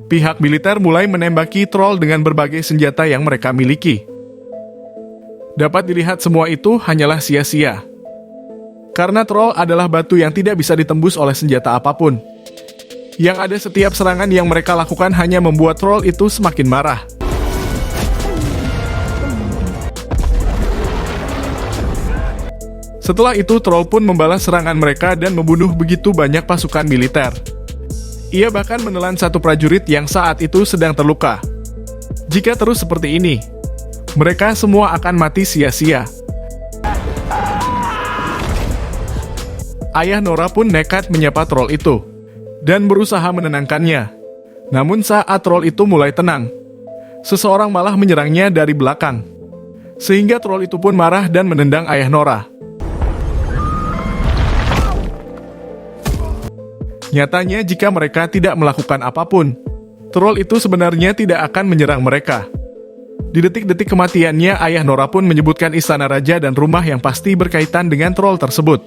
pihak militer mulai menembaki troll dengan berbagai senjata yang mereka miliki. Dapat dilihat semua itu hanyalah sia-sia. Karena troll adalah batu yang tidak bisa ditembus oleh senjata apapun. Yang ada setiap serangan yang mereka lakukan hanya membuat troll itu semakin marah. Setelah itu troll pun membalas serangan mereka dan membunuh begitu banyak pasukan militer. Ia bahkan menelan satu prajurit yang saat itu sedang terluka. Jika terus seperti ini, mereka semua akan mati sia-sia. Ayah Nora pun nekat menyapa troll itu dan berusaha menenangkannya. Namun saat troll itu mulai tenang, seseorang malah menyerangnya dari belakang. Sehingga troll itu pun marah dan menendang ayah Nora. Nyatanya jika mereka tidak melakukan apapun, troll itu sebenarnya tidak akan menyerang mereka. Di detik-detik kematiannya, ayah Nora pun menyebutkan istana raja dan rumah yang pasti berkaitan dengan troll tersebut.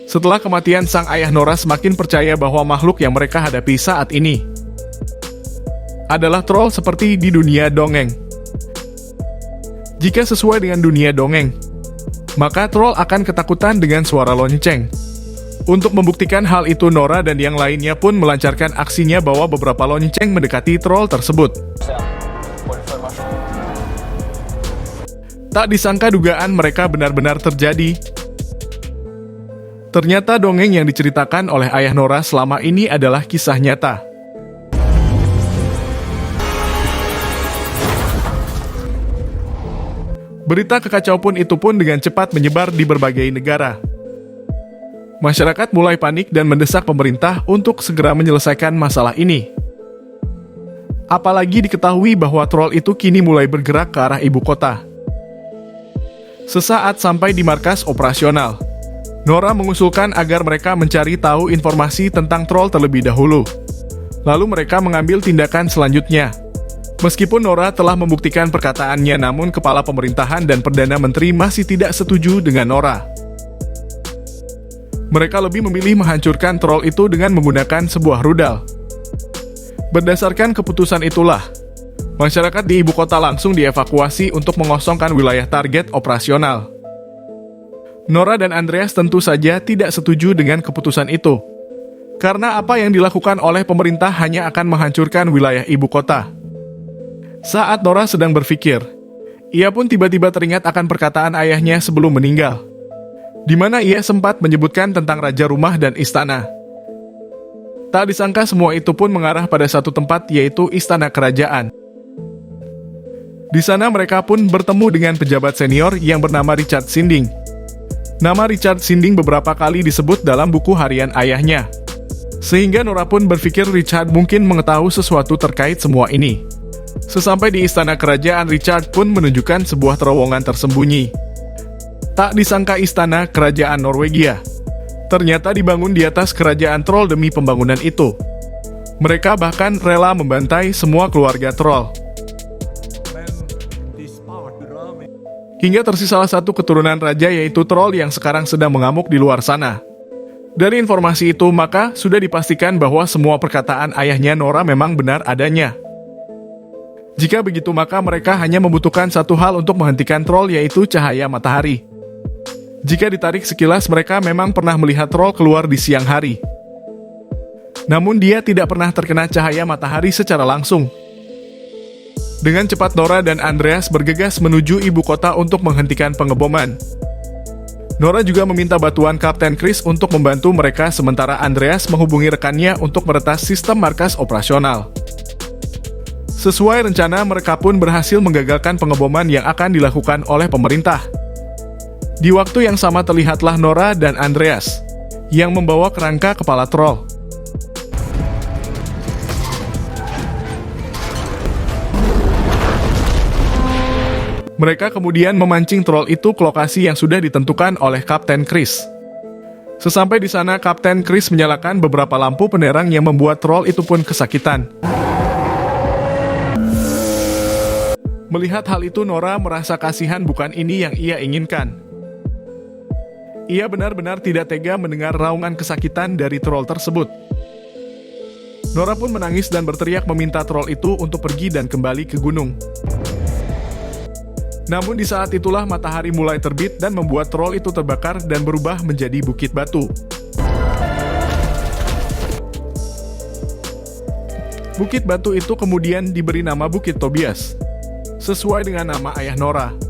Setelah kematian sang ayah Nora semakin percaya bahwa makhluk yang mereka hadapi saat ini adalah troll seperti di dunia dongeng. Jika sesuai dengan dunia dongeng, maka troll akan ketakutan dengan suara lonceng. Untuk membuktikan hal itu, Nora dan yang lainnya pun melancarkan aksinya bawa beberapa lonceng mendekati troll tersebut. Tak disangka dugaan mereka benar-benar terjadi. Ternyata dongeng yang diceritakan oleh ayah Nora selama ini adalah kisah nyata. Berita kekacauan itu pun dengan cepat menyebar di berbagai negara. Masyarakat mulai panik dan mendesak pemerintah untuk segera menyelesaikan masalah ini. Apalagi diketahui bahwa troll itu kini mulai bergerak ke arah ibu kota. Sesaat sampai di markas operasional, Nora mengusulkan agar mereka mencari tahu informasi tentang troll terlebih dahulu. Lalu mereka mengambil tindakan selanjutnya. Meskipun Nora telah membuktikan perkataannya, namun kepala pemerintahan dan Perdana Menteri masih tidak setuju dengan Nora. Mereka lebih memilih menghancurkan troll itu dengan menggunakan sebuah rudal. Berdasarkan keputusan itulah, masyarakat di ibu kota langsung dievakuasi untuk mengosongkan wilayah target operasional. Nora dan Andreas tentu saja tidak setuju dengan keputusan itu. Karena apa yang dilakukan oleh pemerintah hanya akan menghancurkan wilayah ibu kota. Saat Nora sedang berpikir, ia pun tiba-tiba teringat akan perkataan ayahnya sebelum meninggal, di mana ia sempat menyebutkan tentang raja rumah dan istana. Tak disangka semua itu pun mengarah pada satu tempat, yaitu istana kerajaan. Di sana mereka pun bertemu dengan pejabat senior yang bernama Richard Sinding. Nama Richard Sinding beberapa kali disebut dalam buku harian ayahnya. Sehingga Nora pun berpikir Richard mungkin mengetahui sesuatu terkait semua ini. Sesampai di istana kerajaan, Richard pun menunjukkan sebuah terowongan tersembunyi. Tak disangka istana kerajaan Norwegia ternyata dibangun di atas kerajaan troll demi pembangunan itu. Mereka bahkan rela membantai semua keluarga troll. Hingga tersisalah satu keturunan raja, yaitu troll yang sekarang sedang mengamuk di luar sana. Dari informasi itu, maka sudah dipastikan bahwa semua perkataan ayahnya Nora memang benar adanya. Jika begitu, maka mereka hanya membutuhkan satu hal untuk menghentikan troll, yaitu cahaya matahari. Jika ditarik sekilas, mereka memang pernah melihat troll keluar di siang hari. Namun dia tidak pernah terkena cahaya matahari secara langsung. Dengan cepat Nora dan Andreas bergegas menuju ibu kota untuk menghentikan pengeboman. Nora juga meminta bantuan Kapten Chris untuk membantu mereka, sementara Andreas menghubungi rekannya untuk meretas sistem markas operasional. Sesuai rencana, mereka pun berhasil menggagalkan pengeboman yang akan dilakukan oleh pemerintah. Di waktu yang sama terlihatlah Nora dan Andreas yang membawa kerangka kepala troll. Mereka kemudian memancing troll itu ke lokasi yang sudah ditentukan oleh Kapten Chris. Sesampai di sana, Kapten Chris menyalakan beberapa lampu penerang yang membuat troll itu pun kesakitan. Melihat hal itu, Nora merasa kasihan, bukan ini yang ia inginkan. Ia benar-benar tidak tega mendengar raungan kesakitan dari troll tersebut. Nora pun menangis dan berteriak meminta troll itu untuk pergi dan kembali ke gunung. Namun di saat itulah matahari mulai terbit dan membuat troll itu terbakar dan berubah menjadi bukit batu. Bukit batu itu kemudian diberi nama Bukit Tobias, sesuai dengan nama ayah Nora.